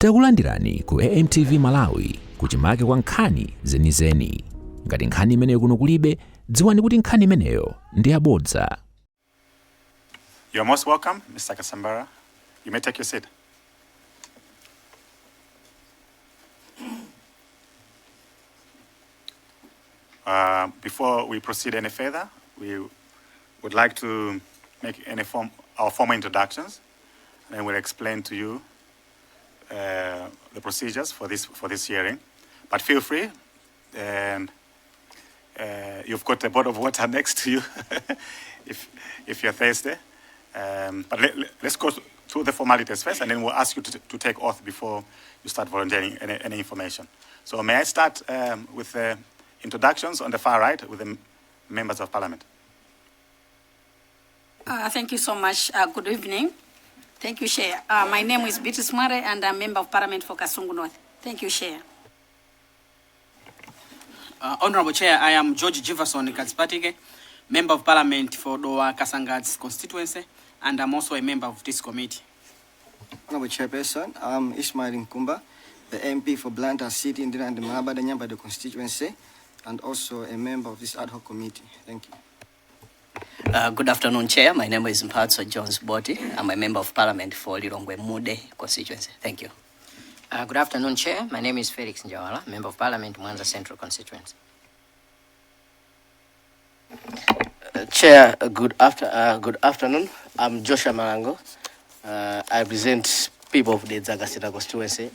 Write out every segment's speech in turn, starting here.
Takulandirani ku AMTV Malawi kuchimake kwa nkhani zenizeni. Ngati nkhani imeneyo kuno kulibe, dziwani kuti nkhani imeneyo ndi yabodza. You're most welcome, Mr. Kasambara. You may take your seat. Before we proceed any further, we would like to make our formal introductions, and then we'll explain to you the procedures for this hearing. But feel free, and you've got a bottle of water next to you if you're thirsty. But let's go through the formalities first, and then we'll ask you to take oath before you start volunteering any information. So may I start with the introductions on the far right with the members of Parliament. Thank you so much. Good evening. Thank you, Chair. My name is Beatrice Mware, and I'm Member of Parliament for Kasungu North. Thank you, Chair. Honorable Chair, I am George Jefferson Katsipatike, Member of Parliament for Dowa Kasangad's constituency, and I'm also a member of this committee. Honorable Chairperson, I'm Ismail Nkumba, the MP for Blantyre City in the Malabadanyamba constituency, and also a member of this ad hoc committee. Thank you. Good afternoon, Chair. My name is Mphatso Jones Boti. I'm a member of Parliament for Lilongwe Mude constituency. Thank you. Good afternoon, Chair. My name is Felix Njawala, Member of Parliament, Mwanza Central constituency. Chair, good afternoon. I'm Joshua Marango. I represent people of the Zagasita constituency.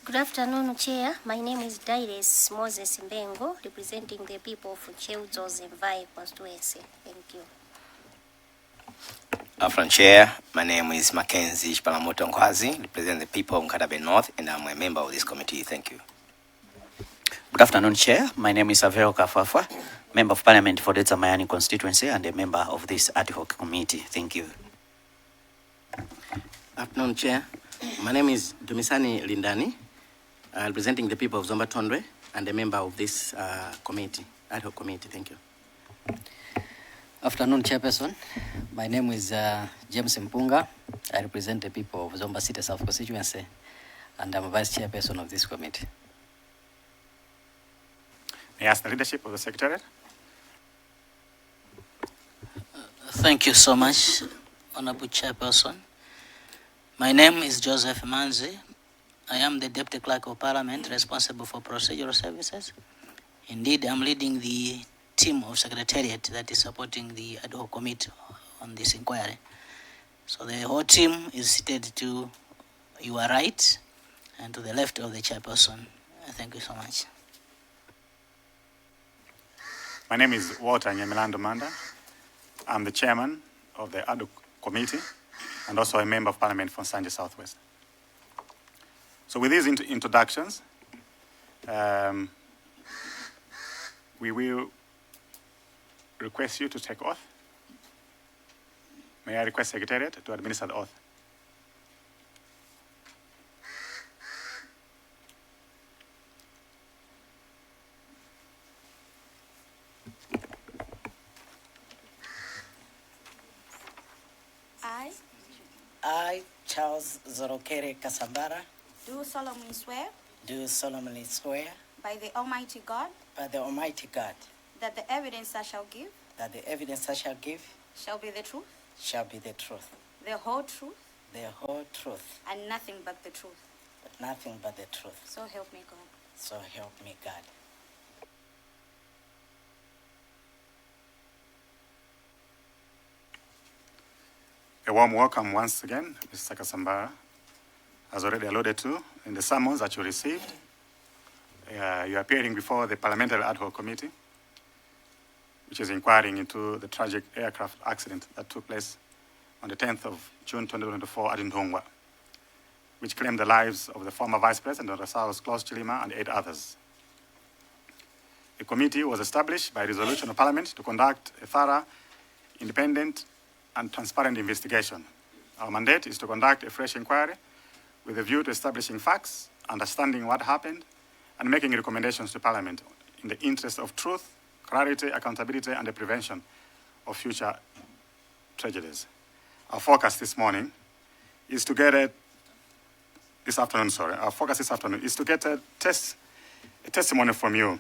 Good afternoon, Chair. My name is Dairis Moses Mbengo, representing the people of Cheuzo Mvai constituency. Thank you. Afternoon, Chair. My name is Mackenzie Palamoto Nkwazi, represent the people of Nkatabe North, and I'm a member of this committee. Thank you. Good afternoon, Chair. My name is Avero Kafafa, Member of Parliament for Dedza Mayani constituency and a member of this ad hoc committee. Thank you. Afternoon, Chair. My name is Dumisani Lindani, representing the people of Zomba Tondwe and a member of this committee, ad hoc committee. Thank you. Afternoon, Chairperson. My name is James Mpunga. I represent the people of Zomba City South constituency, and I'm a vice chairperson of this committee. May I ask the leadership of the Secretariat? Thank you so much, Honorable Chairperson. My name is Joseph Manzi. I am the Deputy Clerk of Parliament responsible for procedural services. Indeed, I'm leading the team of Secretariat that is supporting the ad hoc committee on this inquiry. So the whole team is seated to your right and to the left of the Chairperson. Thank you so much. My name is Walter Nyamilando Manda. I'm the chairman of the ad hoc committee and also a member of Parliament for Nsanje Southwest. So with these introductions, we will request you to take oath. May I request Secretariat to administer the oath? I, Charles Zorokere Kasambara, do solemnly swear by the Almighty God that the evidence I shall give shall be the truth, the whole truth, and nothing but the truth. So help me God. A warm welcome once again, Mr. Kasambara. As already alluded to, in the summons that you received, you are appearing before the Parliamentary Ad Hoc Committee, which is inquiring into the tragic aircraft accident that took place on the 10th of June 2024 at Ndongwa, which claimed the lives of the former Vice President of Rasaos, Klaus Chilima, and 8 others. The committee was established by resolution of Parliament to conduct a thorough, independent, and transparent investigation. Our mandate is to conduct a fresh inquiry with a view to establishing facts, understanding what happened, and making recommendations to Parliament in the interest of truth, clarity, accountability, and the prevention of future tragedies. our focus this morning is to get our focus this afternoon is to get a testimony from you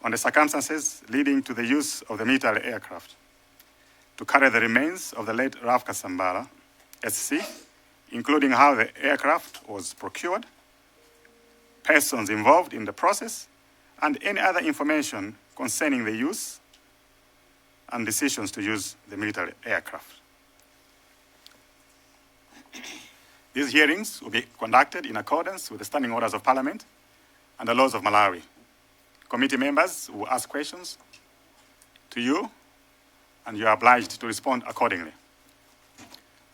on the circumstances leading to the use of the military aircraft to carry the remains of the late Ralph Kasambara, SC, including how the aircraft was procured, persons involved in the process, and any other information concerning the use and decisions to use the military aircraft. These hearings will be conducted in accordance with the standing orders of Parliament and the laws of Malawi. Committee members will ask questions to you, and you are obliged to respond accordingly.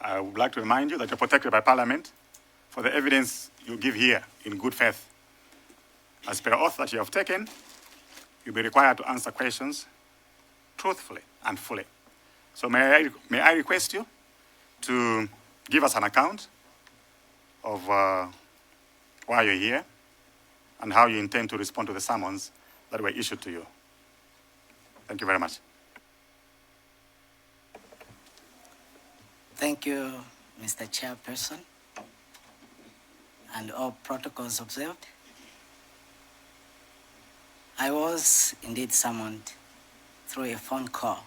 I would like to remind you that you're protected by Parliament for the evidence you give here in good faith. As per oath that you have taken, you'll be required to answer questions truthfully and fully. So may I request you to give us an account of why you're here and how you intend to respond to the summons that were issued to you. Thank you very much. Thank you, Mr. Chairperson, and all protocols observed. I was indeed summoned through a phone call,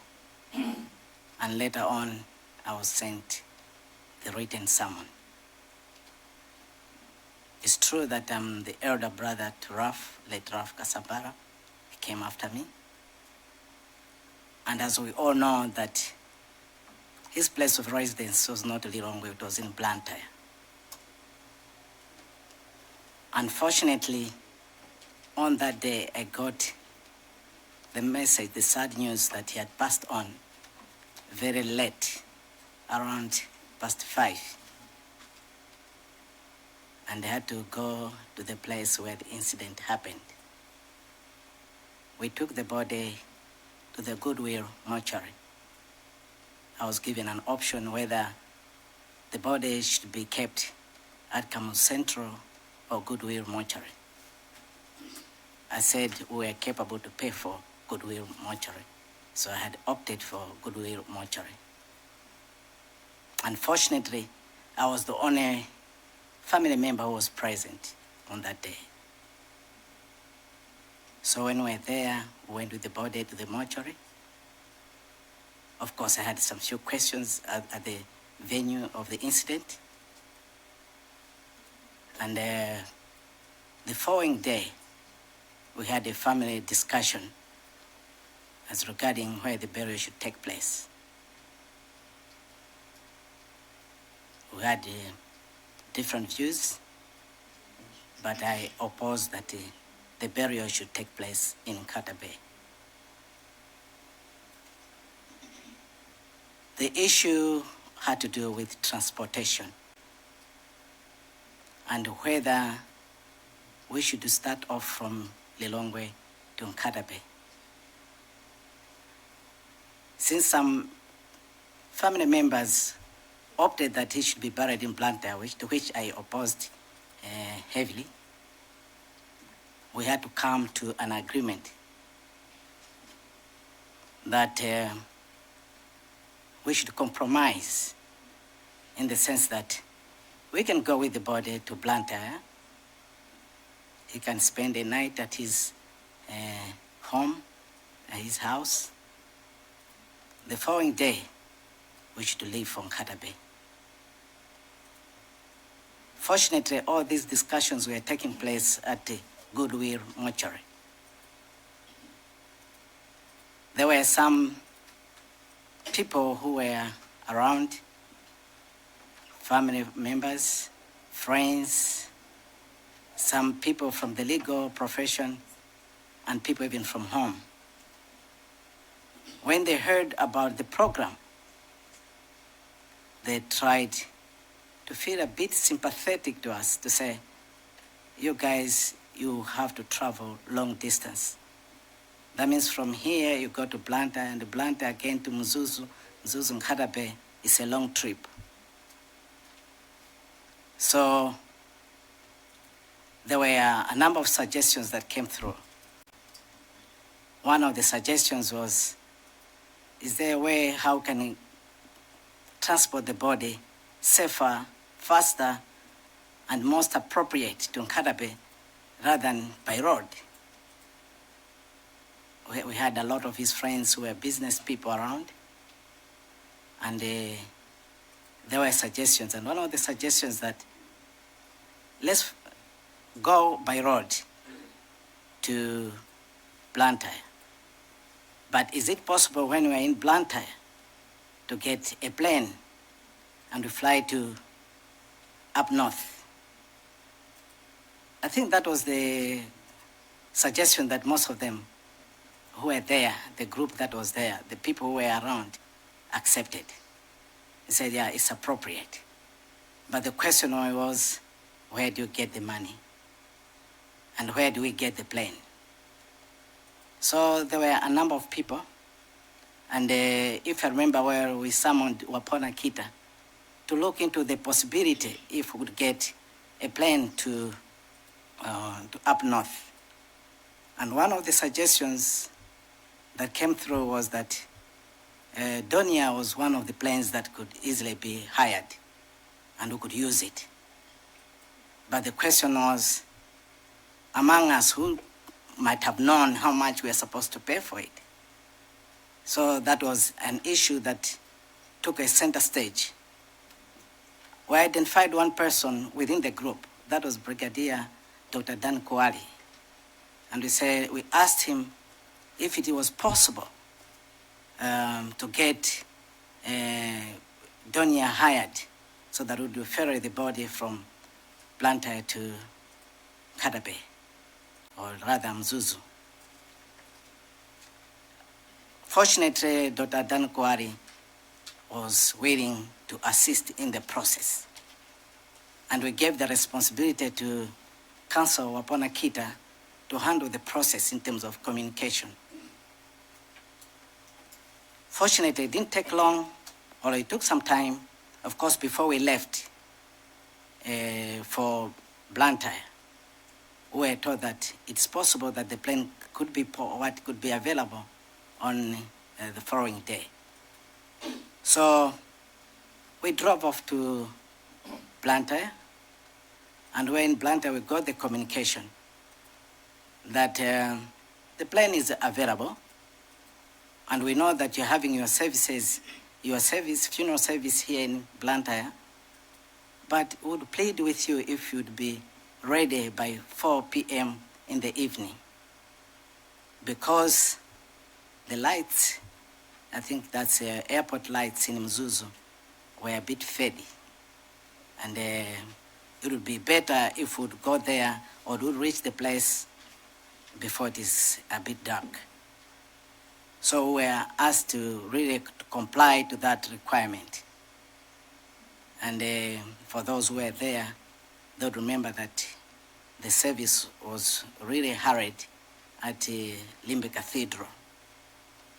and later on I was sent the written summon. It's true that I'm the elder brother to late Ralph Kasambara. He came after me. And as we all know that his place of residence was not Lilongwe, it was in Blantyre. Unfortunately, on that day, I got the message, the sad news that he had passed on very late, around past 5. And I had to go to the place where the incident happened. We took the body to the Goodwill mortuary. I was given an option whether the body should be kept at Kamu Central or Goodwill mortuary. I said we were capable to pay for Goodwill mortuary, so I had opted for Goodwill mortuary. Unfortunately, I was the only family member who was present on that day. So when we were there, we went with the body to the mortuary. Of course, I had some few questions at the venue of the incident. And the following day, we had a family discussion as regarding where the burial should take place. We had different views, but I opposed that the burial should take place in Nkata Bay. The issue had to do with transportation and whether we should start off from Lilongwe to Nkata Bay. Since some family members opted that he should be buried in Blantyre, to which I opposed heavily, we had to come to an agreement that we should compromise in the sense that we can go with the body to Blantyre. He can spend a night at his home, at his house. The following day, we should leave for Nkata Bay. Fortunately, all these discussions were taking place at the Goodwill mortuary. There were some people who were around, family members, friends, some people from the legal profession, and people even from home. When they heard about the program, they tried to feel a bit sympathetic to us, to say, you guys, you have to travel long distance. That means from here you go to Blantyre, and Blantyre again to Mzuzu, Mzuzu Nkata Bay. It's a long trip. So there were a number of suggestions that came through. One of the suggestions was, is there a way how can we transport the body safer, faster, and most appropriate to Nkatabe rather than by road. We had a lot of his friends who were business people around, and there were suggestions, and one of the suggestions that let's go by road to Blantyre. But is it possible when we're in Blantyre to get a plane and we fly to up north? I think that was the suggestion that most of them who were there, the group that was there, the people who were around, accepted. They said, yeah, it's appropriate. But the question was, where do you get the money? And where do we get the plane? So there were a number of people. And if I remember well, we summoned Wapona Kita to look into the possibility if we could get a plane to up north. And one of the suggestions that came through was that Donia was one of the planes that could easily be hired and we could use it. But the question was, among us who might have known how much we are supposed to pay for it. So that was an issue that took a center stage. We identified one person within the group, that was Brigadier Dr. Dan Kuali. And we asked him if it was possible to get Donia hired so that we would ferry the body from Blantyre to Nkatabe, or rather Mzuzu. Fortunately, Dr. Dan Kuali was willing to assist in the process. And we gave the responsibility to Council Wapona Kita to handle the process in terms of communication. Fortunately, it didn't take long, or it took some time, of course, before we left for Blantyre. We were told that it's possible that the plane could be available on the following day. So we drove off to Blantyre, and when in Blantyre we got the communication that the plane is available, and we know that you're having your funeral service here in Blantyre, but we would plead with you if you'd be ready by 4 p.m. in the evening, because the lights, I think that's airport lights in Mzuzu, were a bit faddy. And it would be better if we would go there or would reach the place before it is a bit dark. So we were asked to really comply to that requirement. And for those who were there, they would remember that the service was really hurried at Limbe Cathedral.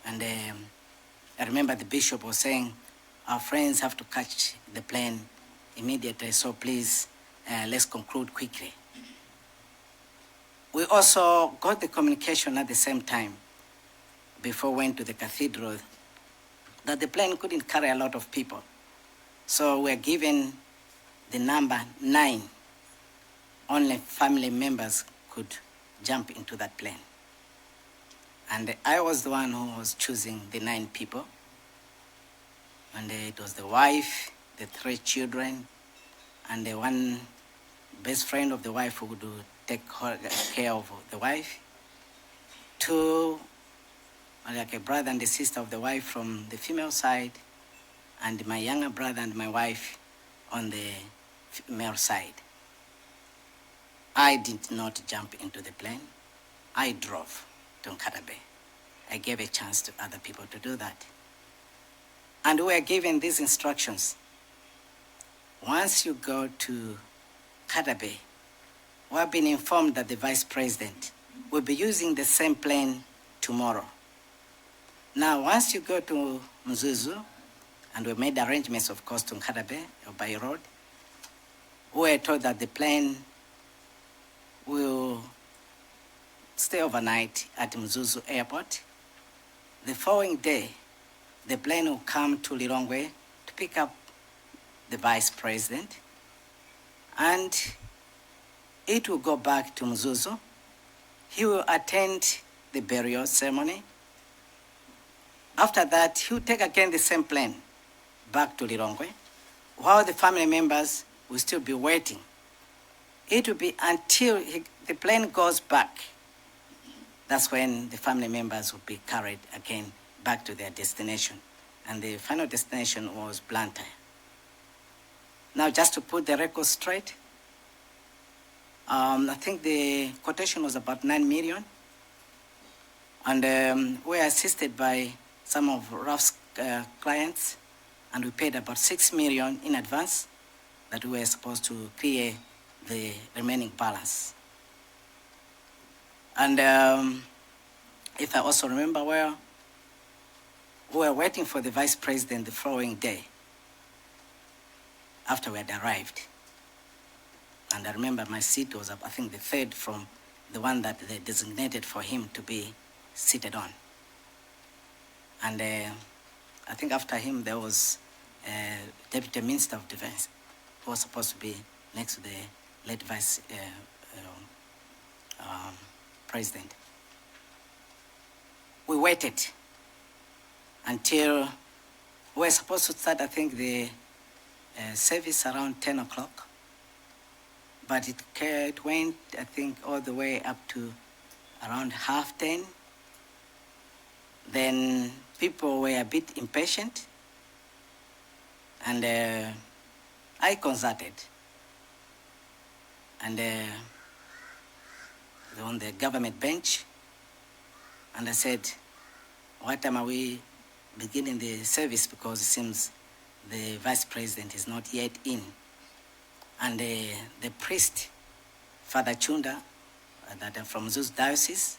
And I remember the bishop was saying, our friends have to catch the plane immediately, so please, let's conclude quickly. We also got the communication at the same time, before we went to the cathedral, that the plane couldn't carry a lot of people. So we're given the number 9. Only family members could jump into that plane. And I was the one who was choosing the 9 people. And it was the wife, the 3 children, and the one best friend of the wife who would take care of the wife. 2, like a brother and a sister of the wife from the female side, and my younger brother and my wife on the male side. I did not jump into the plane. I drove to Nkatabe. I gave a chance to other people to do that. And we were given these instructions. Once you go to Nkatabe, we have been informed that the vice president will be using the same plane tomorrow. Now, once you go to Mzuzu, and we made arrangements, of course, to Nkatabe by road, we were told that the plane will stay overnight at Mzuzu Airport. The following day, the plane will come to Lilongwe to pick up the vice president, and it will go back to Mzuzu. He will attend the burial ceremony. After that, he will take again the same plane back to Lilongwe, while the family members will still be waiting. It will be until the plane goes back. That's when the family members will be carried again back to their destination. And the final destination was Blantyre. Now, just to put the record straight, I think the quotation was about 9 million. And we were assisted by some of Ralph's clients, and we paid about 6 million in advance that we were supposed to clear the remaining balance. And if I also remember well, we were waiting for the vice president the following day after we had arrived. And I remember my seat was up, I think the third from the one that they designated for him to be seated on. And I think after him there was Deputy Minister of Defense who was supposed to be next to the late vice president. We waited until we were supposed to start, I think, the service around 10 o'clock. But it went, I think, all the way up to around 10:30. Then people were a bit impatient, and I consulted. And on the government bench, and I said, what time are we beginning the service, because it seems the vice president is not yet in. And the priest, Father Chunda, that from Zeus Diocese,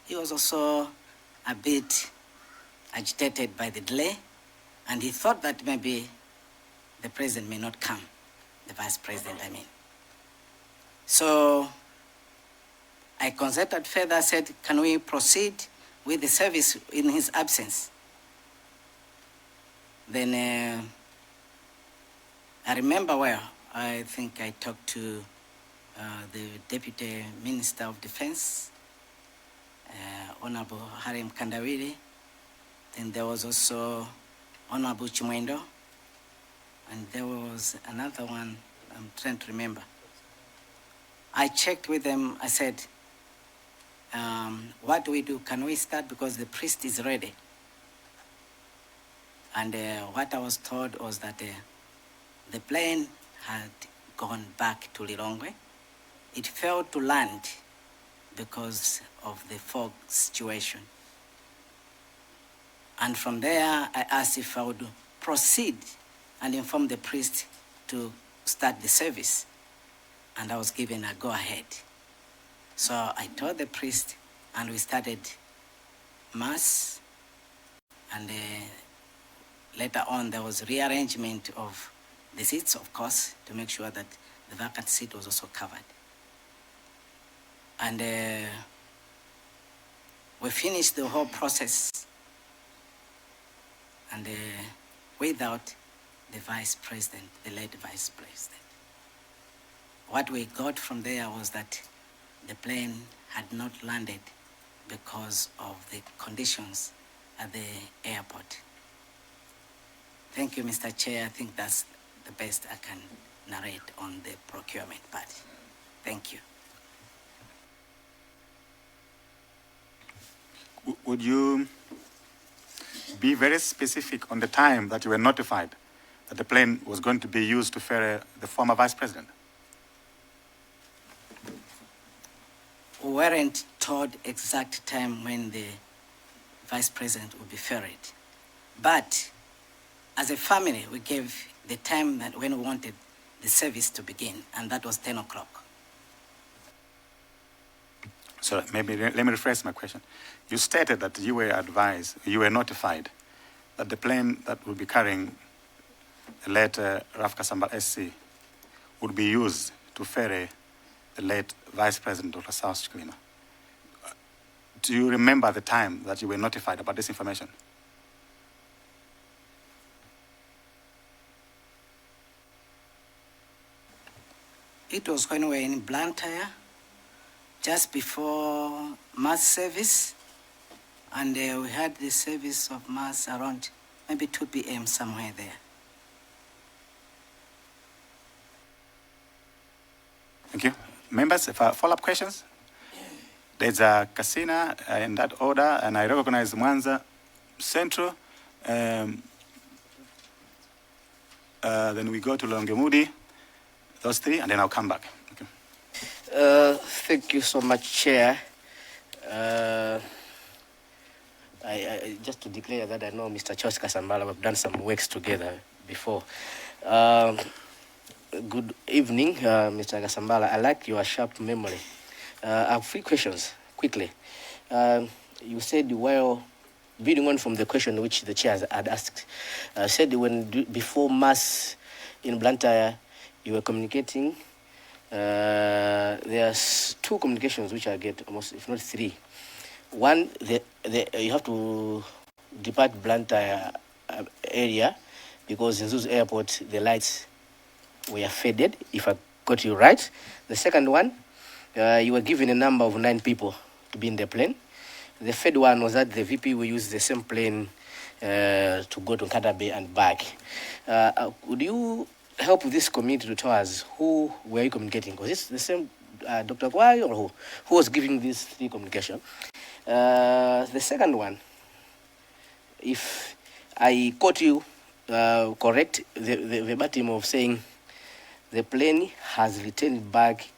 he was also a bit agitated by the delay, and he thought that maybe the president may not come, the vice president, I mean. So I consulted further, said, can we proceed with the service in his absence? Then I remember well, I think I talked to the Deputy Minister of Defense, Honorable Harim Kandawiri. Then there was also Honorable Chimwendo, and there was another one, I'm trying to remember. I checked with them, I said, what do we do? Can we start, because the priest is ready? And what I was told was that the plane had gone back to Lilongwe. It failed to land because of the fog situation. And from there, I asked if I would proceed and inform the priest to start the service. And I was given a go-ahead. So I told the priest, and we started Mass. And later on, there was rearrangement of the seats, of course, to make sure that the vacant seat was also covered. And we finished the whole process, and without the vice president, the late vice president. What we got from there was that the plane had not landed because of the conditions at the airport. Thank you, Mr. Chair. I think that's the best I can narrate on the procurement part. Thank you. Would you be very specific on the time that you were notified that the plane was going to be used to ferry the former vice president? We weren't told exact time when the vice president would be ferried. But as a family, we gave the time that when we wanted the service to begin, and that was 10 o'clock. So maybe let me rephrase my question. You stated that you were advised, you were notified that the plane that would be carrying the late Raf Kasambara SC would be used to ferry the late Vice President Dr. South Chikangawa. Do you remember the time that you were notified about this information? It was when we were in Blantyre, just before mass service, and we had the service of mass around maybe 2 p.m. somewhere there. Thank you. Members, follow-up questions? There's a Kasina in that order, and I recognize Mwanza Central. Then we go to Longemudi, those three, and then I'll come back. Okay. Thank you so much, Chair. I just to declare that I know Mr. Charles Kasambara, we've done some works together before. Good evening, Mr. Kasambara. I like your sharp memory. I have 3 questions, quickly. You said, well, building on from the question which the chair had asked, said before mass in Blantyre, you were communicating. There's 2 communications which I get almost, if not 3. One, you have to depart Blantyre area because in Zuzu Airport the lights were faded, if I got you right. The second one, you were given a number of 9 people to be in the plane. The third one was that the VP will use the same plane to go to Katabe and back. Would you help this community to tell us who were you communicating? Was this the same Dr. Kwai or who was giving these 3 communication? The second one, if I caught you correct, the verbatim of saying the plane has returned back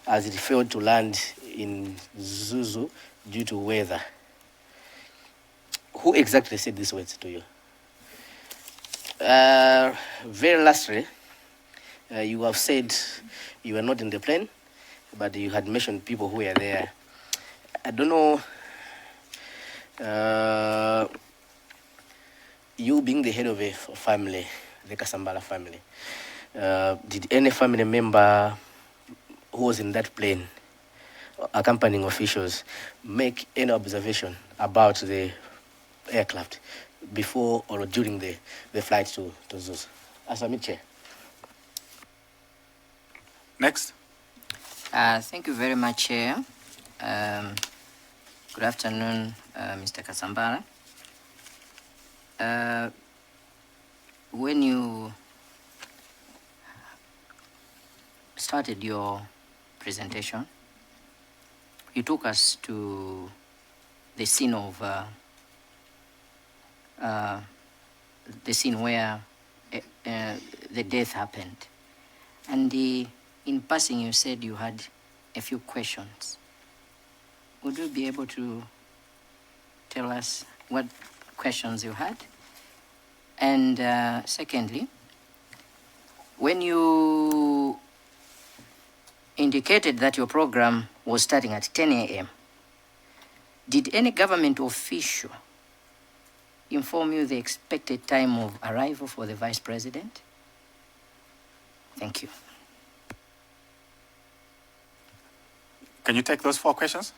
as it failed to land in Zuzu due to weather. Who exactly said these words to you? Very lastly, you have said you were not in the plane, but you had mentioned people who were there. I don't know, you being the head of a family, the Kasambara family, did any family member who was in that plane, accompanying officials, make any observation about the aircraft before or during the flight to Zeus? Asami Chair. Next. Thank you very much, Chair. Good afternoon, Mr. Kasambara. When you started your presentation, you took us to the scene of the scene where the death happened, and in passing you said you had a few questions. Would you be able to tell us what questions you had? And secondly, when you indicated that your program was starting at 10 a.m., did any government official inform you the expected time of arrival for the Vice President? Thank you. Can you take those 4 questions?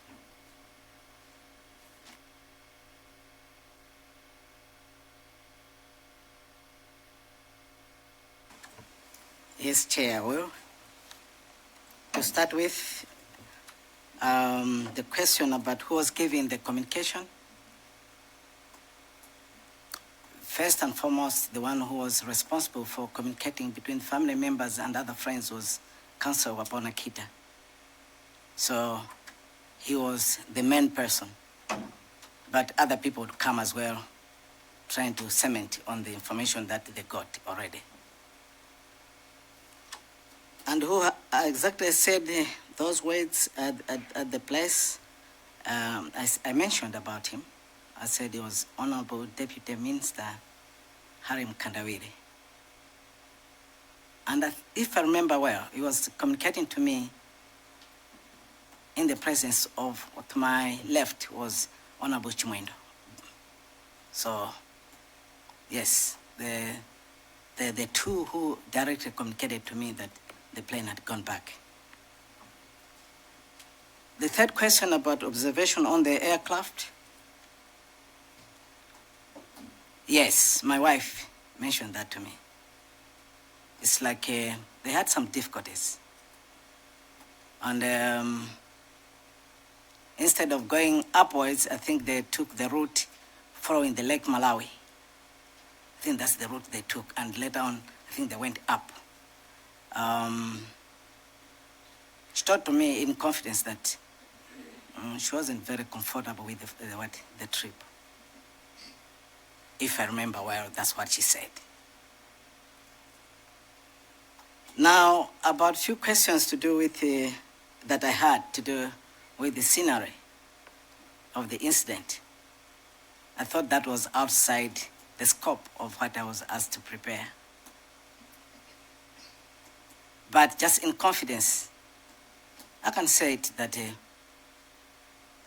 Yes, Chair, well, to start with, the question about who was giving the communication. First and foremost, the one who was responsible for communicating between family members and other friends was Councillor Wapona Kita. So he was the main person, but other people would come as well, trying to cement on the information that they got already. And who exactly said those words at the place? I mentioned about him. I said he was Honorable Deputy Minister Harim Kandawiri. And if I remember well, he was communicating to me in the presence of what to my left was Honorable Chimwendo. So, yes, the two who directly communicated to me that the plane had gone back. The third question about observation on the aircraft. Yes, my wife mentioned that to me. It's like they had some difficulties And instead of going upwards, I think they took the route following the Lake Malawi. I think that's the route they took, and later on, I think they went up. She told to me in confidence that she wasn't very comfortable with the trip. If I remember well, that's what she said. Now, about a few questions to do with that I had to do with the scenery of the incident. I thought that was outside the scope of what I was asked to prepare. But just in confidence, I can say it that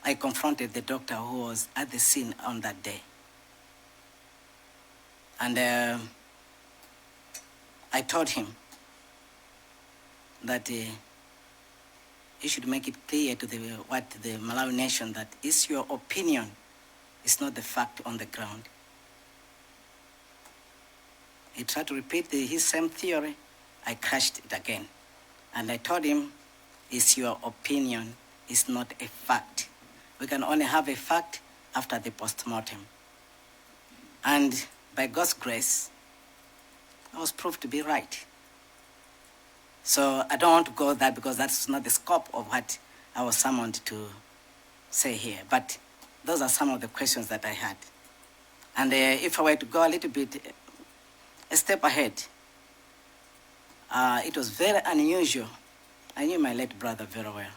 I confronted the doctor who was at the scene on that day. And I told him that he should make it clear to the Malawi nation that it's your opinion, it's not the fact on the ground. He tried to repeat his same theory. I crashed it again. And I told him, it's your opinion, it's not a fact. We can only have a fact after the postmortem. And by God's grace, I was proved to be right. So I don't want to go there because that's not the scope of what I was summoned to say here. But those are some of the questions that I had. And if I were to go a little bit, a step ahead, it was very unusual. I knew my late brother very well.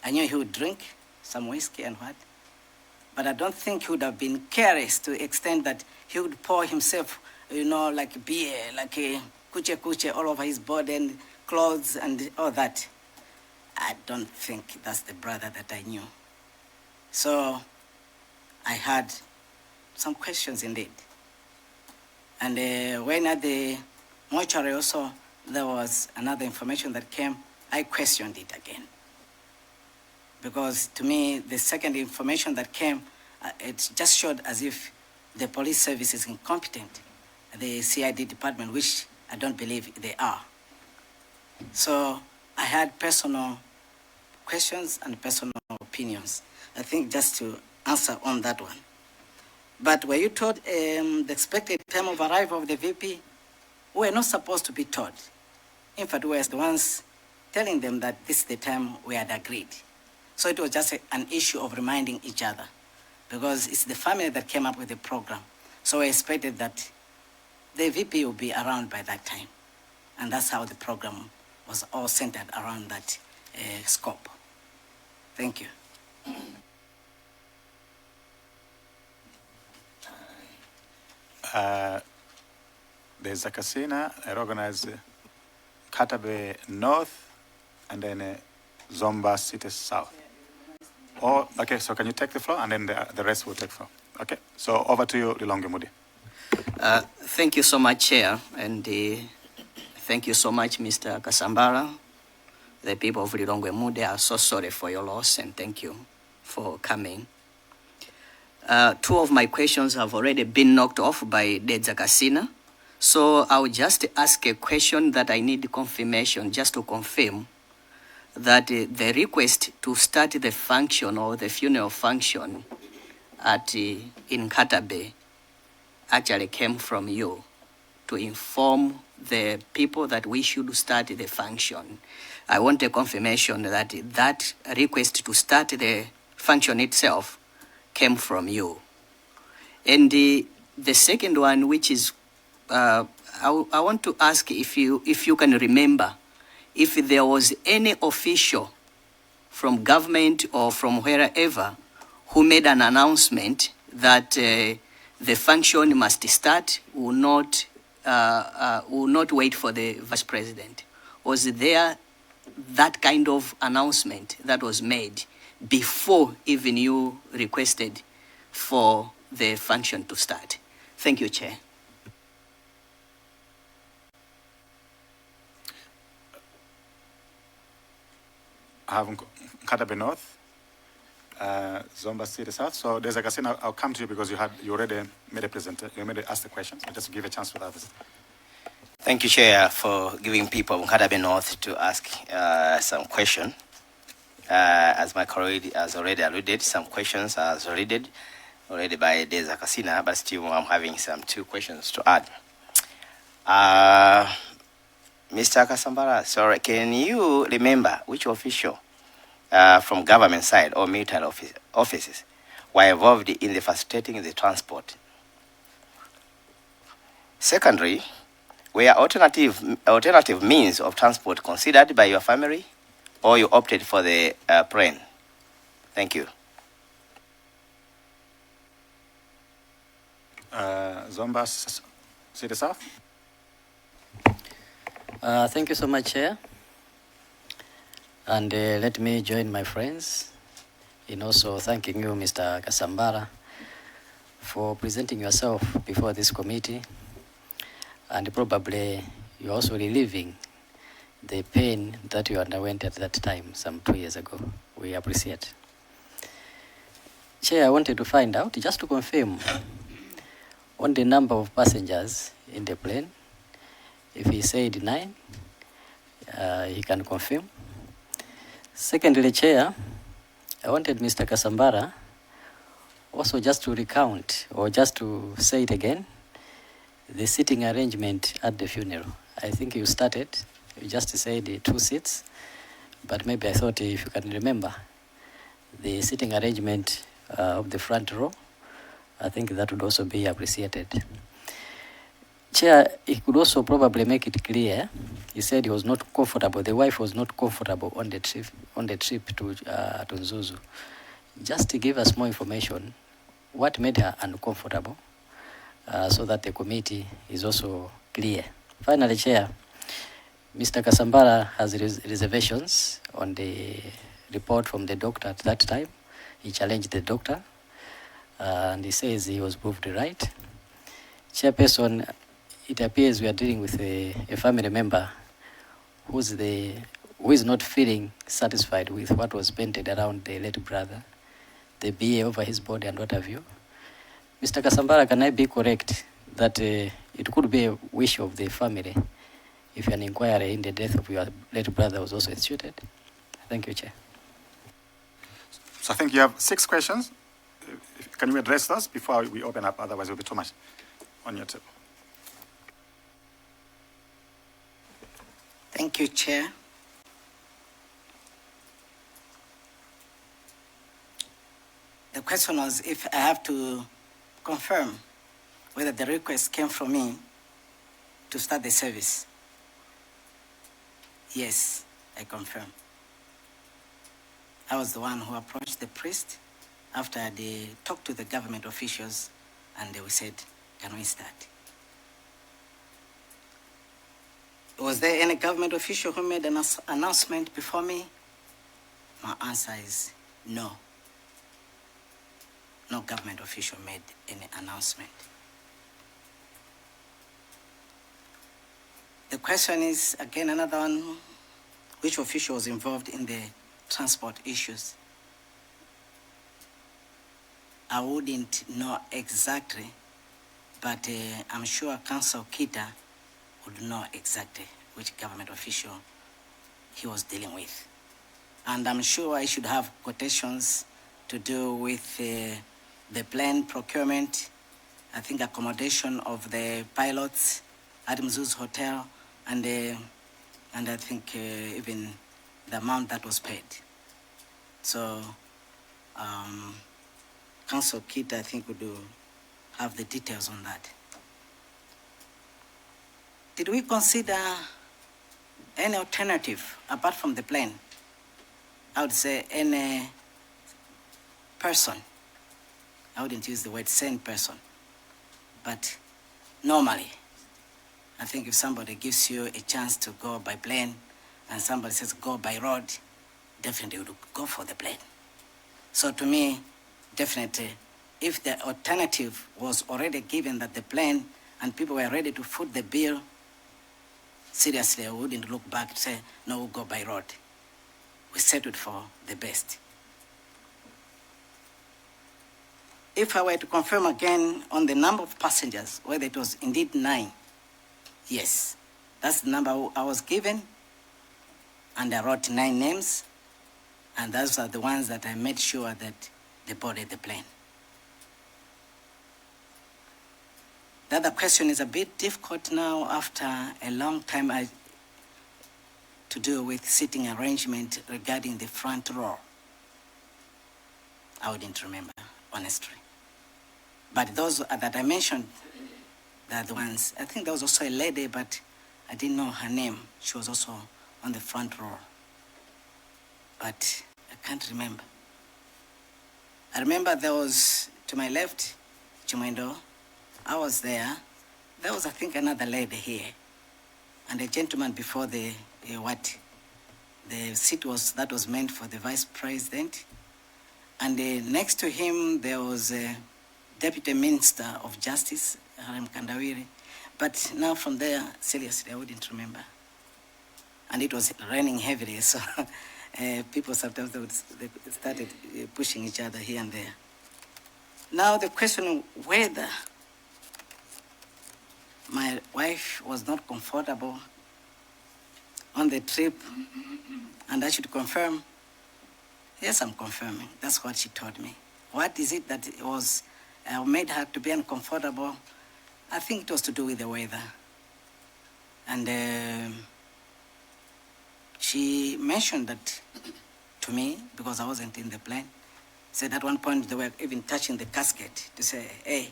I knew he would drink some whiskey and what, but I don't think he would have been careless to the extent that he would pour himself, like beer, like a kuche all over his body and clothes and all that. I don't think that's the brother that I knew. So I had some questions indeed. And when at the mortuary also, there was another information that came, I questioned it again. Because to me, the second information that came, it just showed as if the police service is incompetent, the CID department, which I don't believe they are. So I had personal questions and personal opinions. I think just to answer on that one. But were you told the expected time of arrival of the VP? We were not supposed to be told. In fact, we were the ones telling them that this is the time we had agreed. So it was just an issue of reminding each other, because it's the family that came up with the program. So we expected that the VP would be around by that time. And that's how the program was all centered around that scope. Thank you. There's a casino, I organize Katabe North and then Zomba City South. Oh, okay, so can you take the floor and then the rest will take floor. Okay, so over to you, Lilonge Mudi. Thank you so much, Chair, and thank you so much, Mr. Kasambara. The people of Lilongwe Mude are so sorry for your loss, and thank you for coming. Two of my questions have already been knocked off by Dedza Kasina, so I'll just ask a question that I need confirmation, just to confirm that the request to start the function or the funeral function in Katabe actually came from you to inform the people that we should start the function. I want a confirmation that that request to start the function itself came from you. And the second one, which is, I want to ask if you can remember if there was any official from government or from wherever who made an announcement that the function must start, will not wait for the vice president. Was there that kind of announcement that was made before even you requested for the function to start? Thank you, Chair. I have Katabe North, Zomba City South. So there's a casino. I'll come to you because you already made a presentation. You already asked the questions. I'll just give a chance for the others. Thank you, Chair, for giving people of Nkatabe North to ask some question. As my colleague has already alluded, some questions are already by Deza Kasina, but still I'm having some 2 questions to add. Mr. Kasambara, sorry, can you remember which official from government side or military offices were involved in the facilitating the transport? Secondly, were alternative means of transport considered by your family, or you opted for the plane? Thank you. Zomba, City South. Thank you so much, Chair. And let me join my friends in also thanking you, Mr. Kasambara, for presenting yourself before this committee. And probably you're also relieving the pain that you underwent at that time, some 2 years ago. We appreciate. Chair, I wanted to find out, just to confirm, on the number of passengers in the plane. If he said 9, he can confirm. Secondly, Chair, I wanted Mr. Kasambara also just to recount, or just to say it again, the seating arrangement at the funeral. I think you started, you just said 2 seats, but maybe I thought if you can remember the seating arrangement of the front row, I think that would also be appreciated. Chair, he could also probably make it clear. He said he was not comfortable. The wife was not comfortable on the trip to Nzuzu. Just to give us more information, what made her uncomfortable, so that the committee is also clear. Finally, Chair, Mr. Kasambara has reservations on the report from the doctor at that time. He challenged the doctor, and he says he was proved right. Chairperson, it appears we are dealing with a family member who is not feeling satisfied with what was painted around the late brother, the BA over his body and what have you. Mr. Kasambara, can I be correct that it could be a wish of the family if an inquiry in the death of your late brother was also instituted? Thank you, Chair. So I think you have 6 questions. Can you address those before we open up? Otherwise, it will be too much on your table. Thank you, Chair. The question was if I have to confirm whether the request came from me to start the service. Yes, I confirm. I was the one who approached the priest after they talked to the government officials, and they said, can we start? Was there any government official who made an announcement before me? My answer is no. No government official made any announcement. The question is, again, another one, which official was involved in the transport issues? I wouldn't know exactly, but I'm sure Council Kita would know exactly which government official he was dealing with. And I'm sure I should have quotations to do with the plane procurement, I think accommodation of the pilots at Mzuzu Hotel, and I think even the amount that was paid. So Council Kita, I think, would have the details on that. Did we consider any alternative apart from the plane? I would say any person. I wouldn't use the word sane person, but normally, I think if somebody gives you a chance to go by plane and somebody says go by road, definitely would go for the plane. So to me, definitely, if the alternative was already given that the plane and people were ready to foot the bill, seriously, I wouldn't look back and say, no, we'll go by road. We settled for the best. If I were to confirm again on the number of passengers, whether it was indeed 9, yes, That's the number I was given, and I wrote 9 names, and those are the ones that I made sure that they boarded the plane. The other question is a bit difficult now after a long time to do with seating arrangement regarding the front row. I wouldn't remember, honestly. But those that I mentioned, they're the ones. I think there was also a lady, but I didn't know her name. She was also on the front row. But I can't remember. I remember there was, to my left, Chimwendo. I was there. There was, I think, another lady here. And a gentleman before the seat that was meant for the vice president. And next to him, there was a deputy minister of justice, Haram Kandawiri. But now from there, seriously, I wouldn't remember. And it was raining heavily, so people sometimes they started pushing each other here and there. Now the question whether my wife was not comfortable on the trip, and I should confirm. Yes, I'm confirming. That's what she told me. What is it that was made her to be uncomfortable? I think it was to do with the weather. And she mentioned that to me, because I wasn't in the plane, said at one point they were even touching the casket to say, hey,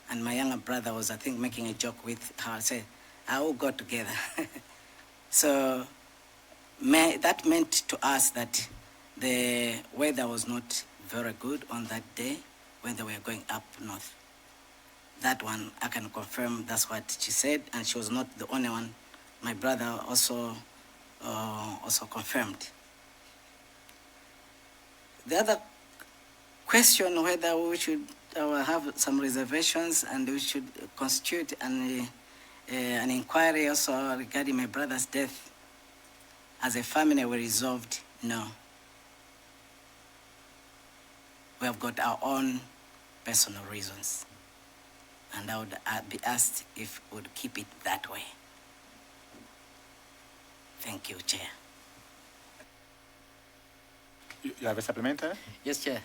and my younger brother was, I think, making a joke with her, said, I will go together. So that meant to us that the weather was not very good on that day when they were going up north. That one, I can confirm that's what she said, and she was not the only one. My brother also confirmed. The other question, whether we should have some reservations and we should constitute an inquiry also regarding my brother's death. As a family, we resolved no. We have got our own personal reasons. And I would be asked if we would keep it that way. Thank you, Chair. You have a supplementary? Yes, Chair.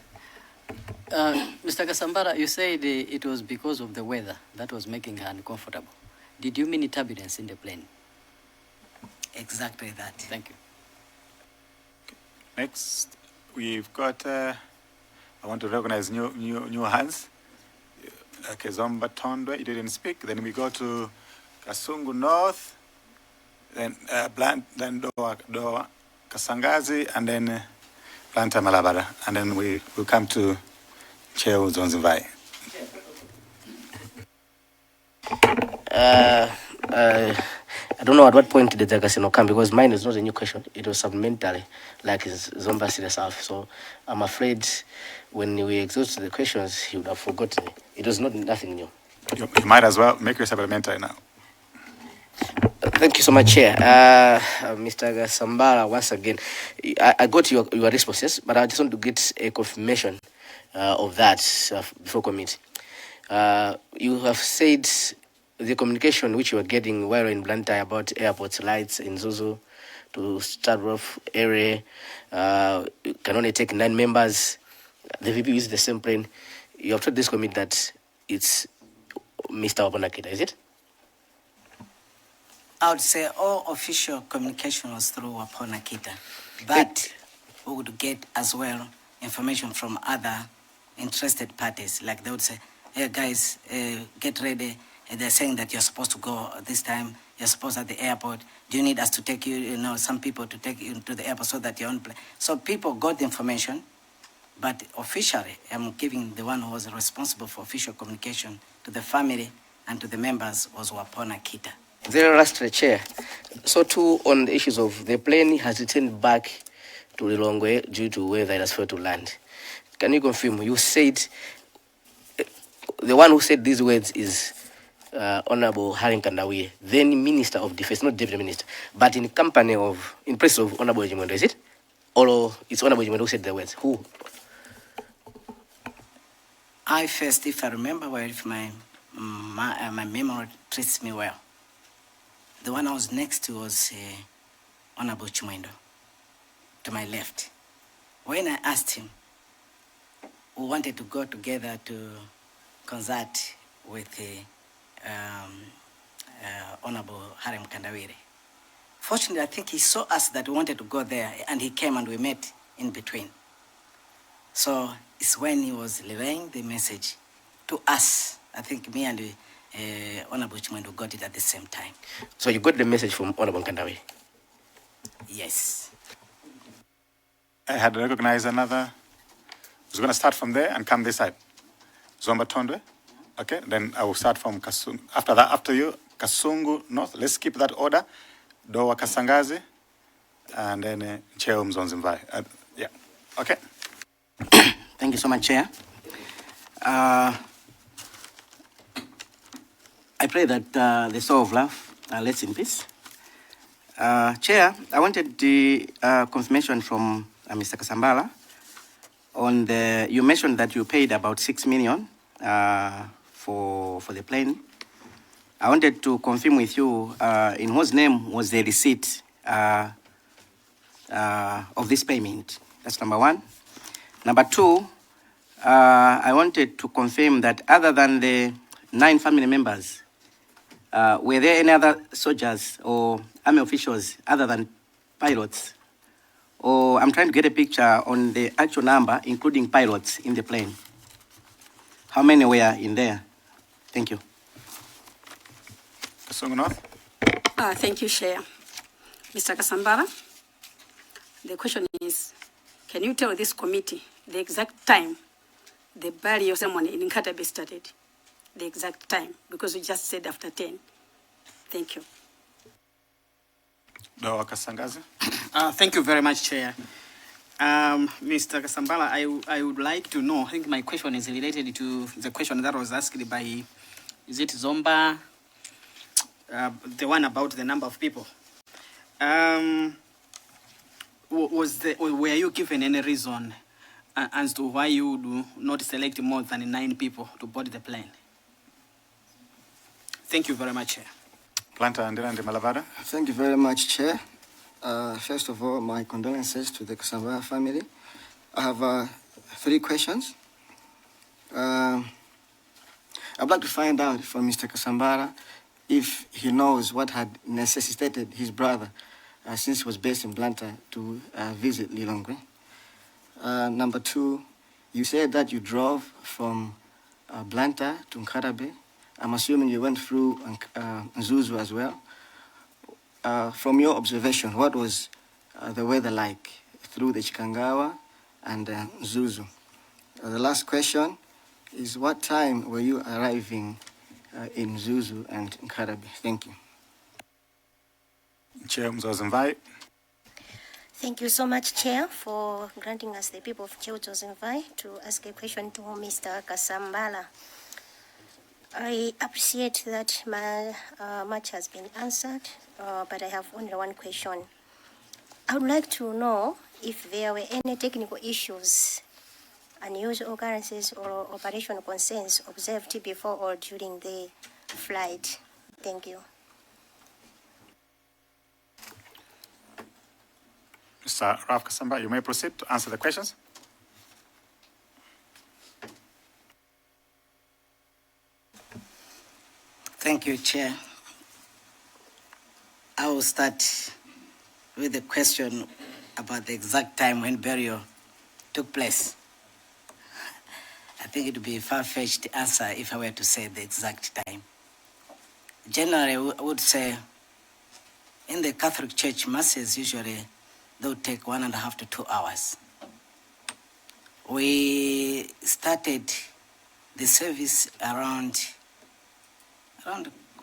Mr. Kasambara, you said it was because of the weather that was making her uncomfortable. Did you mean turbulence in the plane? Exactly that. Thank you. Next, we've got, I want to recognize new hands. Kezomba Tondwe, you didn't speak. Then we go to Kasungu North, then then Doa Kasangazi, and then Planta Malabara. And then we will come to Chair Zonzimvai. I don't know at what point did the casino come, because mine is not a new question. It was supplementary, like Zomba said herself. So I'm afraid when we exhausted the questions, he would have forgotten. It was nothing new. You might as well make your supplementary now. Thank you so much, Chair. Mr. Kasambara, once again, I got your responses, but I just want to get a confirmation of that before committee. You have said the communication which you were getting while in Blantyre about airport lights in Zuzu to start off area, you can only take 9 members. The VP uses the same plane. You have told this committee that it's Mr. Wabonakita, is it? I would say all official communication was through Wabonakita, but we would get as well information from other interested parties. Like they would say, hey guys, get ready. And they're saying that you're supposed to go this time, you're supposed at the airport. Do you need us to take you, some people to take you to the airport so that you're on plane? So people got the information, but officially, I'm giving the one who was responsible for official communication to the family and to the members was Wabonakita. Very last, Chair. So too, on the issues of the plane has returned back to Lilongwe due to weather it has failed to land. Can you confirm? You said, the one who said these words is Honorable Haring Kandawiye, then Minister of Defense, not Deputy Minister, but in place of Honorable Jimwendo, is it? Or it's Honorable Jimwendo who said the words? Who? I first, if I remember well, if my memory treats me well, The one I was next to was Honorable Chimwendo, to my left. When I asked him, we wanted to go together to consult with Honorable Harem Kandawiri. Fortunately, I think he saw us that we wanted to go there, and he came and we met in between. So it's when he was relaying the message to us. I think me and Honorable Chimwendo got it at the same time. So you got the message from Honorable Kandawiri? Yes. I had recognized another. I was going to start from there and come this side. Zomba Tondwe. Okay, then I will start from Kasungu. After that, after you, Kasungu North. Let's keep that order. Dowa Kasangazi. And then Cheo Mzonzimvai. Yeah. Okay. Thank you so much, Chair. I pray that the soul of love rests in peace. Chair, I wanted the confirmation from Mr. Kasambara on the. You mentioned that you paid about 6 million for the plane. I wanted to confirm with you in whose name was the receipt of this payment. That's number one. Number two, I wanted to confirm that other than the 9 family members, were there any other soldiers or army officials other than pilots? Or I'm trying to get a picture on the actual number, including pilots in the plane. How many were in there? Thank you. Kasungu North. Thank you, Chair. Mr. Kasambara, the question is, can you tell this committee the exact time the burial ceremony in Nkatabe started? The exact time, because you just said after 10. Thank you. Dowa Kasangazi. Thank you very much, Chair. Mr. Kasambala, I would like to know, I think my question is related to the question that was asked by, is it Zomba, the one about the number of people. Were you given any reason as to why you do not select more than 9 people to board the plane? Thank you very much, Chair. Planter Andina Malavada. Thank you very much, Chair. First of all, my condolences to the Kasambara family. I have 3 questions. I'd like to find out from Mr. Kasambara if he knows what had necessitated his brother, since he was based in Blantyre, to visit Lilongwe. Number 2, you said that you drove from Blantyre to Nkarabe. I'm assuming you went through Nzuzu as well. From your observation, what was the weather like through the Chikangawa and Nzuzu? The last question is, what time were you arriving in Nzuzu and Nkarabe? Thank you. Chair Mzonzimvai. Thank you so much, Chair, for granting us, the people of Cheutos to ask a question to Mr. Kasambala. I appreciate that much has been answered, but I have only one question. I would like to know if there were any technical issues, unusual occurrences, or operational concerns observed before or during the flight. Thank you. Mr. Raf Kasamba, you may proceed to answer the questions. Thank you, Chair. I will start with the question about the exact time when burial took place. I think it would be far-fetched to answer if I were to say the exact time. Generally, I would say in the Catholic Church, masses usually they would take 1.5 to 2 hours. We started the service around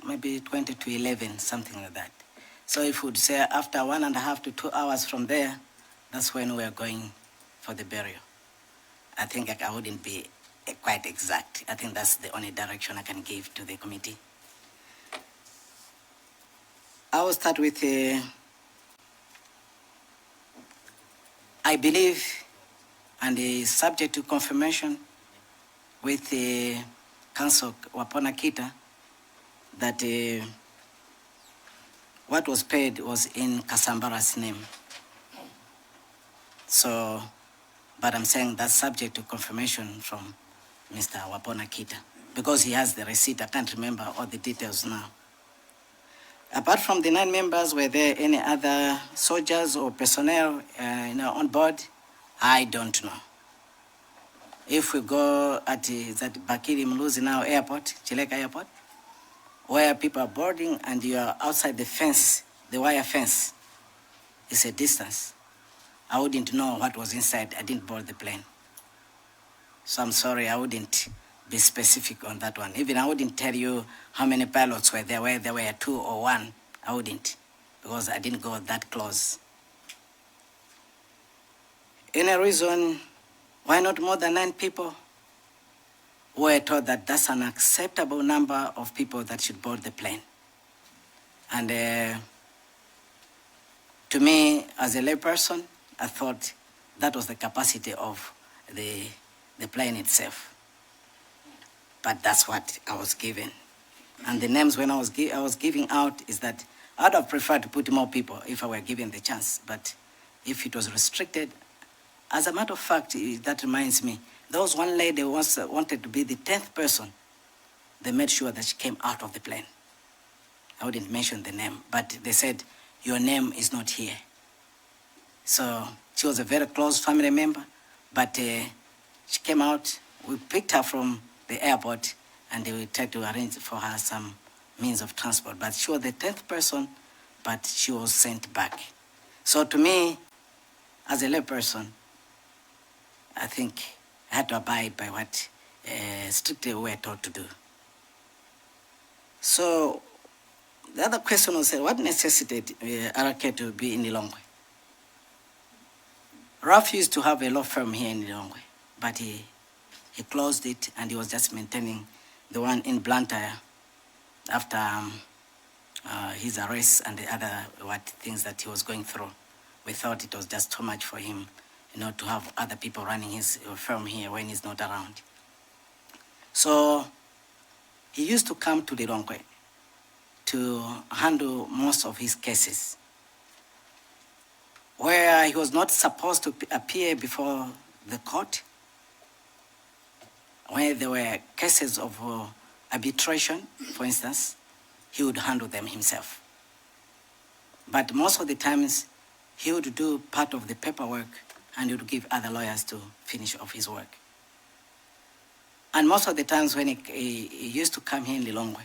maybe 20 to 11, something like that. So if we would say after 1.5 to 2 hours from there, that's when we are going for the burial. I think I wouldn't be quite exact. I think that's the only direction I can give to the committee. I will start with, I believe, and is subject to confirmation with the Council Wapona Kita, that what was paid was in Kasambara's name. So, but I'm saying that's subject to confirmation from Mr. Wapona Kita, because he has the receipt. I can't remember all the details now. Apart from the 9 members, were there any other soldiers or personnel on board? I don't know. If we go at that Bakiri Mluzi now airport, Chileka airport, where people are boarding and you are outside the fence, the wire fence, it's a distance. I wouldn't know what was inside. I didn't board the plane. So I'm sorry, I wouldn't be specific on that one. Even I wouldn't tell you how many pilots were there, whether there were 2 or 1. I wouldn't, because I didn't go that close. Any reason why not more than 9 people? We were told that that's an acceptable number of people that should board the plane. And to me, as a layperson, I thought that was the capacity of the plane itself. But that's what I was given. And the names when I was giving out is that I'd have preferred to put more people if I were given the chance. But if it was restricted, as a matter of fact, that reminds me, there was one lady who wanted to be the 10th person. They made sure that she came out of the plane. I wouldn't mention the name, but they said, your name is not here. So she was a very close family member, but she came out. We picked her from the airport and we tried to arrange for her some means of transport. But she was the 10th person, but she was sent back. So to me, as a layperson, I think I had to abide by what strictly we were told to do. So the other question was, what necessitated RK to be in Lilongwe? Ralph used to have a law firm here in Lilongwe, but he closed it and he was just maintaining the one in Blantyre after his arrest and the other things that he was going through. We thought it was just too much for him, to have other people running his firm here when he's not around. So he used to come to Lilongwe to handle most of his cases, where he was not supposed to appear before the court, where there were cases of arbitration, for instance, he would handle them himself. But most of the times, he would do part of the paperwork and he would give other lawyers to finish off his work. And most of the times when he used to come here in Lilongwe,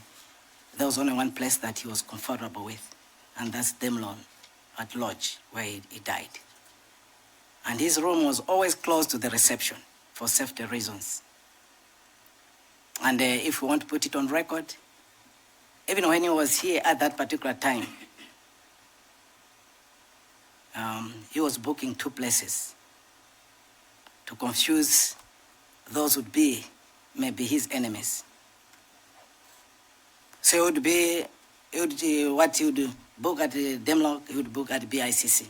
there was only one place that he was comfortable with, and that's Demlon at Lodge, where he died. And his room was always close to the reception for safety reasons. And if we want to put it on record, even when he was here at that particular time, he was booking 2 places to confuse those who would be maybe his enemies. So what he would book at Demlock, he would book at BICC.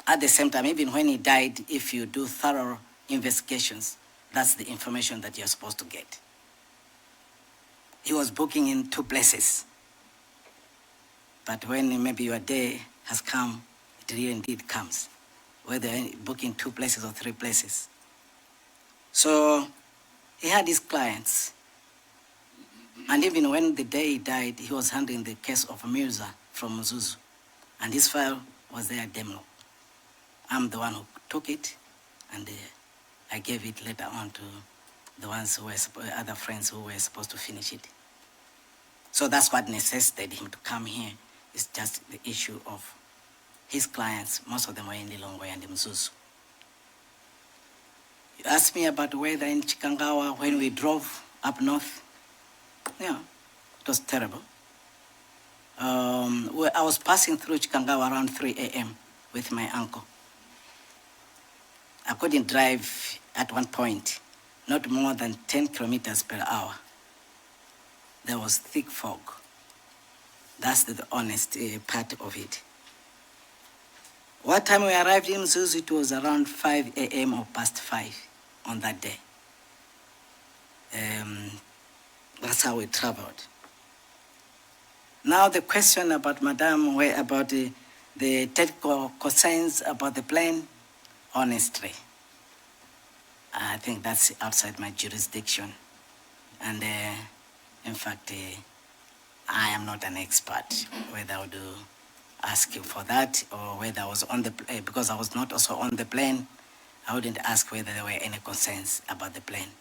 At the same time, even when he died, if you do thorough investigations, that's the information that you're supposed to get. He was booking in 2 places. But when maybe your day has come, it really indeed comes, whether booking 2 places or 3 places. So he had his clients. And even when the day he died, he was handling the case of Mirza from Mzuzu. And his file was there at Demlo. I'm the one who took it, and I gave it later on to the ones who were other friends who were supposed to finish it. So that's what necessitated him to come here. It's just the issue of his clients. Most of them were in Lilongwe and Mzuzu. You asked me about weather in Chikangawa when we drove up north. Yeah, it was terrible. I was passing through Chikangawa around 3 a.m. with my uncle. I couldn't drive at one point, not more than 10 kilometers per hour. There was thick fog. That's the honest part of it. What time we arrived in Mzuzu, it was around 5 a.m. or past 5 on that day. That's how we traveled. Now the question about Madam, about the technical concerns about the plane, honestly, I think that's outside my jurisdiction. And in fact, I am not an expert whether I would ask you for that or whether I was on the plane, because I was not also on the plane. I wouldn't ask whether there were any concerns about the plane.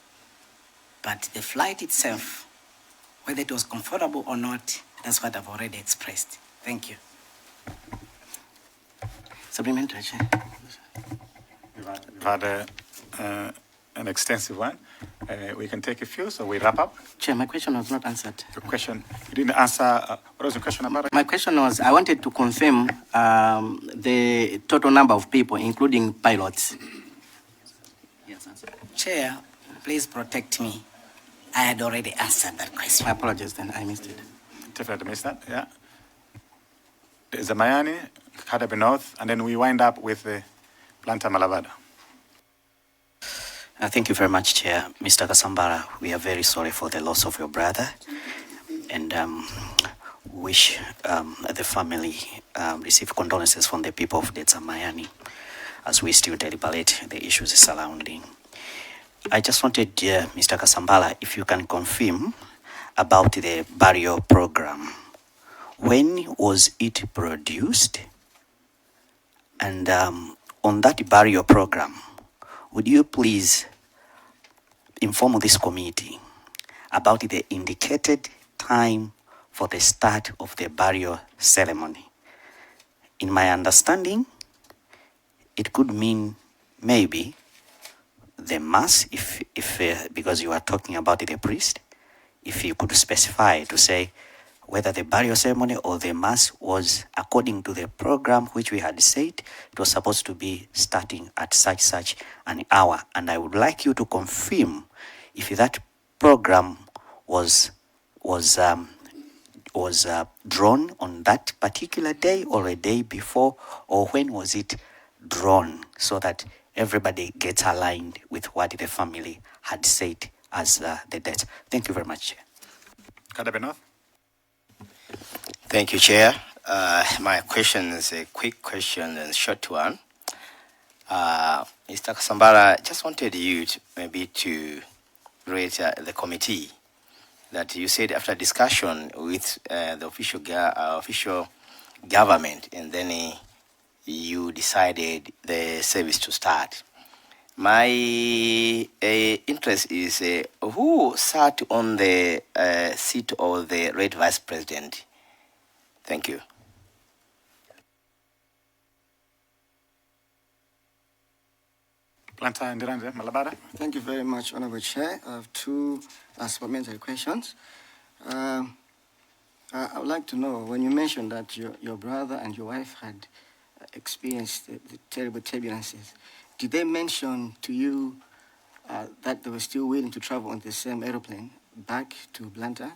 But the flight itself, whether it was comfortable or not, that's what I've already expressed. Thank you. Supplementary, Chair. We've had an extensive one. We can take a few, so we wrap up. Chair, my question was not answered. Your question, you didn't answer. What was the question about? My question was, I wanted to confirm the total number of people, including pilots. Yes, Chair, please protect me. I had already answered that question. My apologies then, I missed it. Definitely missed that, yeah. There's a Mayani, Kadabe North, and then we wind up with the Planta Malavada. Thank you very much, Chair. Mr. Kasambara, we are very sorry for the loss of your brother, and wish the family receive condolences from the people of Detsamayani as we still deliberate the issues surrounding. I just wanted, Mr. Kasambara, if you can confirm about the burial program. When was it produced? And on that burial program, would you please inform this committee about the indicated time for the start of the burial ceremony? In my understanding, it could mean maybe the mass, if because you are talking about the priest, if you could specify to say whether the burial ceremony or the mass was according to the program which we had said it was supposed to be starting at such an hour. And I would like you to confirm if that program was drawn on that particular day or a day before, or when was it drawn, so that everybody gets aligned with what the family had said as the date. Thank you very much, Chair. Kadabenoth. Thank you, Chair. My question is a quick question and short one. Mr. Kasambara, just wanted you to maybe to rate the committee that you said after discussion with the official government, and then you decided the service to start. My interest is who sat on the seat of the Red Vice President? Thank you. Planta Ndirande Malabada. Thank you very much, Honorable Chair. I have two supplementary questions. I would like to know, when you mentioned that your brother and your wife had experienced the terrible turbulences, did they mention to you that they were still willing to travel on the same aeroplane back to Blanta?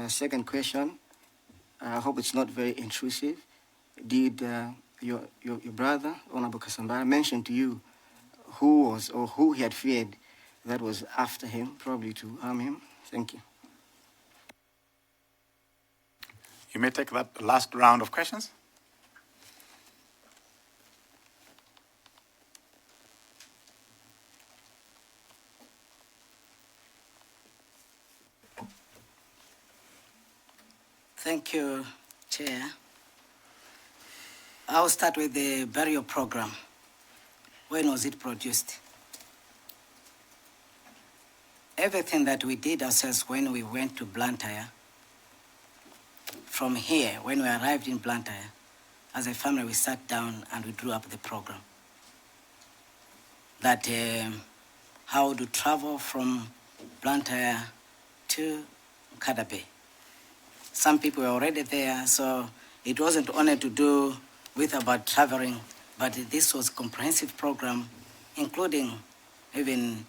Second question, I hope it's not very intrusive. Did your brother, Honorable Kasambara, mention to you who was or who he had feared that was after him, probably to harm him? Thank you. You may take that last round of questions. Thank you, Chair. I'll start with the burial program. When was it produced? Everything that we did ourselves when we went to Blantyre, from here, when we arrived in Blantyre, as a family, we sat down and we drew up the program. That how to travel from Blantyre to Kadabe. Some people were already there, so it wasn't only to do with about traveling, but this was a comprehensive program, including even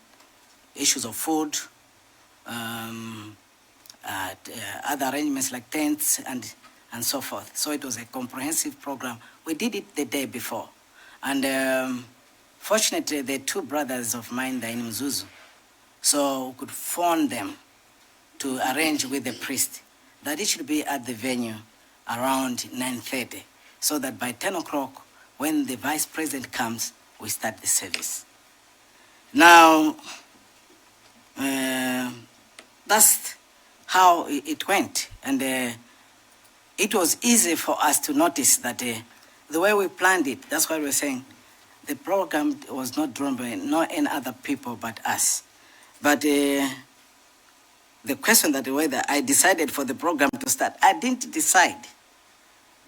issues of food, other arrangements like tents and so forth. So it was a comprehensive program. We did it the day before. And fortunately, the two brothers of mine, they're in Mzuzu, so we could phone them to arrange with the priest. that it should be at the venue around 9:30, so that by 10 o'clock, when the Vice President comes, we start the service. Now, that's how it went. And it was easy for us to notice that the way we planned it, that's why we're saying the program was not drawn by not any other people but us. But the question that whether I decided for the program to start, I didn't decide.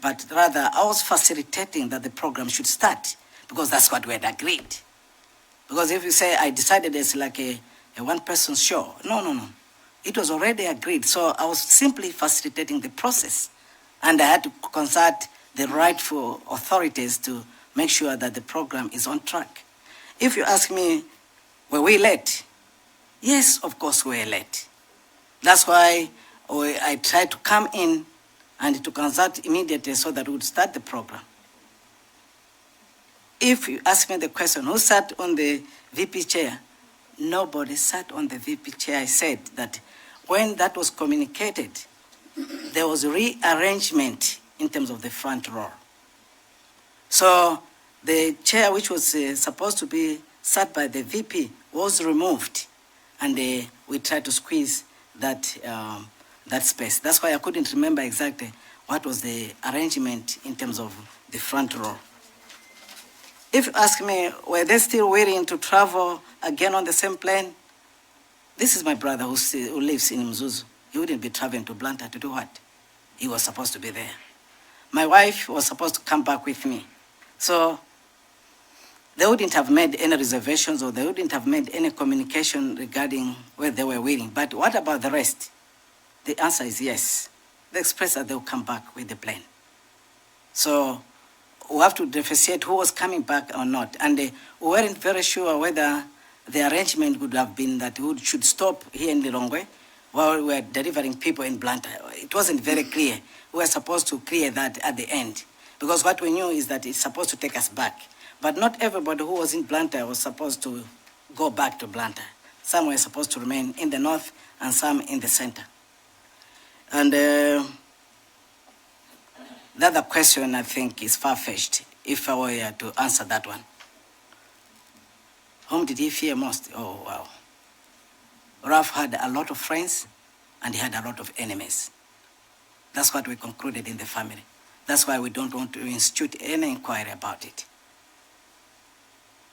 But rather, I was facilitating that the program should start, because that's what we had agreed. Because if you say I decided it's like a one-person show, no. It was already agreed. So I was simply facilitating the process. And I had to consult the rightful authorities to make sure that the program is on track. If you ask me, were we late? Yes, of course we were late. That's why I tried to come in and to consult immediately so that we would start the program. If you ask me the question, who sat on the VP chair? Nobody sat on the VP chair. I said that when that was communicated, there was a rearrangement in terms of the front row. So the chair, which was supposed to be sat by the VP, was removed, and we tried to squeeze that space. That's why I couldn't remember exactly what was the arrangement in terms of the front row. If you ask me, were they still willing to travel again on the same plane? This is my brother who lives in Mzuzu. He wouldn't be traveling to Blantyre to do what? He was supposed to be there. My wife was supposed to come back with me. So they wouldn't have made any reservations, or they wouldn't have made any communication regarding where they were willing. But what about the rest? The answer is yes. They expressed that they will come back with the plane. So we have to differentiate who was coming back or not. And we weren't very sure whether the arrangement would have been that we should stop here in Lilongwe while we were delivering people in Blantyre. It wasn't very clear. We were supposed to clear that at the end, because what we knew is that it's supposed to take us back. But not everybody who was in Blantyre was supposed to go back to Blantyre. Some were supposed to remain in the north and some in the center. And the other question, I think, is far-fetched, if I were to answer that one. Whom did he fear most? Oh, wow. Ralph had a lot of friends, and he had a lot of enemies. That's what we concluded in the family. That's why we don't want to institute any inquiry about it.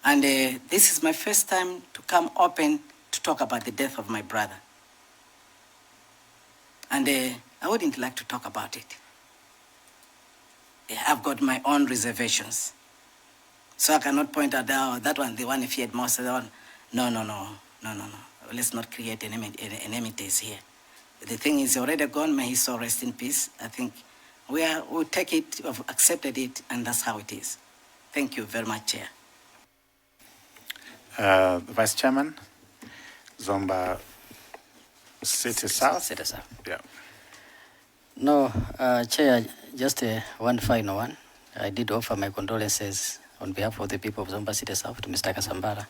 And this is my first time to come open to talk about the death of my brother. And I wouldn't like to talk about it. I've got my own reservations. So I cannot point out that one, the one he feared most, the one. No. Let's not create enmities here. The thing is already gone. May his soul rest in peace. I think we'll take it, we've accepted it, and that's how it is. Thank you very much, Chair. The Vice Chairman, Zomba City South. City South. Yeah. No, Chair, just one final one. I did offer my condolences on behalf of the people of Zomba City South to Mr. Kasambara.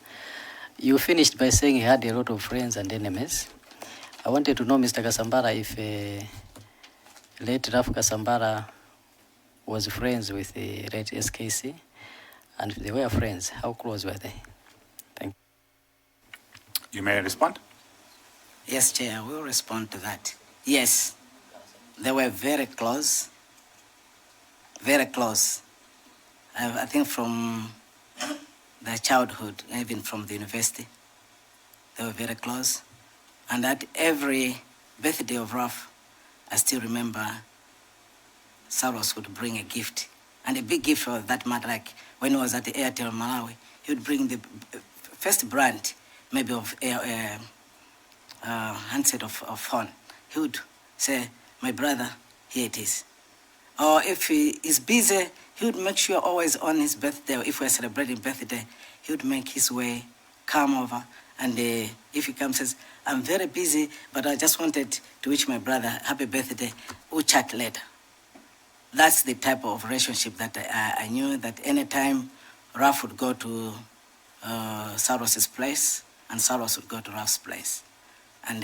You finished by saying he had a lot of friends and enemies. I wanted to know, Mr. Kasambara, if late Ralph Kasambara was friends with the late SKC, and if they were friends, how close were they? Thank you. You may respond. Yes, Chair, I will respond to that. Yes, they were very close. Very close. I think from their childhood, even from the university, they were very close. And at every birthday of Ralph, I still remember Saros would bring a gift. And a big gift for that matter, like when he was at the Airtel Malawi, he would bring the first brand, maybe of handset of phone. He would say, my brother, here it is. Or if he is busy, he would make sure always on his birthday, if we're celebrating birthday, he would make his way, come over, and if he comes and says, I'm very busy, but I just wanted to wish my brother happy birthday, we'll chat later. That's the type of relationship that I knew that anytime Ralph would go to Saros's place, and Saros would go to Ralph's place. And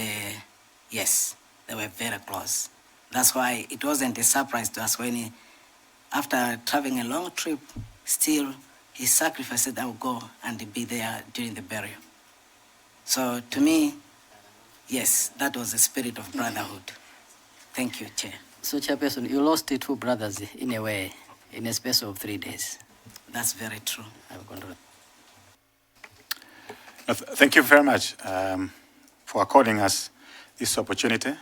yes, they were very close. That's why it wasn't a surprise to us when after traveling a long trip, still he sacrificed that I would go and be there during the burial. So to me, yes, that was the spirit of brotherhood. Thank you, Chair. So, Chairperson, you lost 2 brothers in a way, in a space of 3 days. That's very true. Thank you very much for according us this opportunity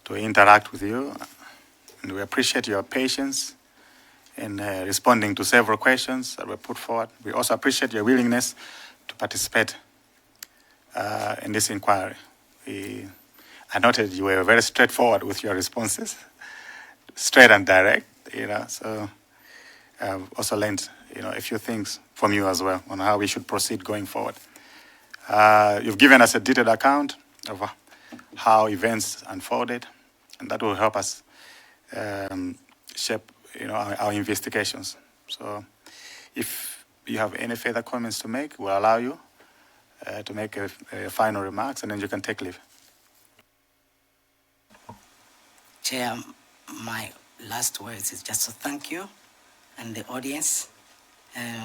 to interact with you. And we appreciate your patience in responding to several questions that were put forward. We also appreciate your willingness to participate in this inquiry. I noted you were very straightforward with your responses, straight and direct, so I've also learned, a few things from you as well on how we should proceed going forward. You've given us a detailed account of how events unfolded, and that will help us shape, our investigations. So if you have any further comments to make, we'll allow you to make a final remarks, and then you can take leave. Chair, my last words is just to thank you and the audience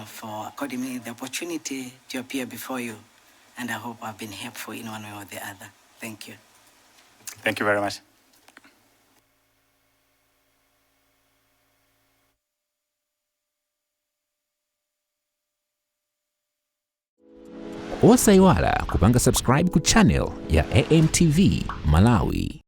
for according me the opportunity to appear before you, and I hope I've been helpful in one way or the other. Thank you. Thank you very much. Osaiwala kupanga subscribe ku channel ya AMTV Malawi.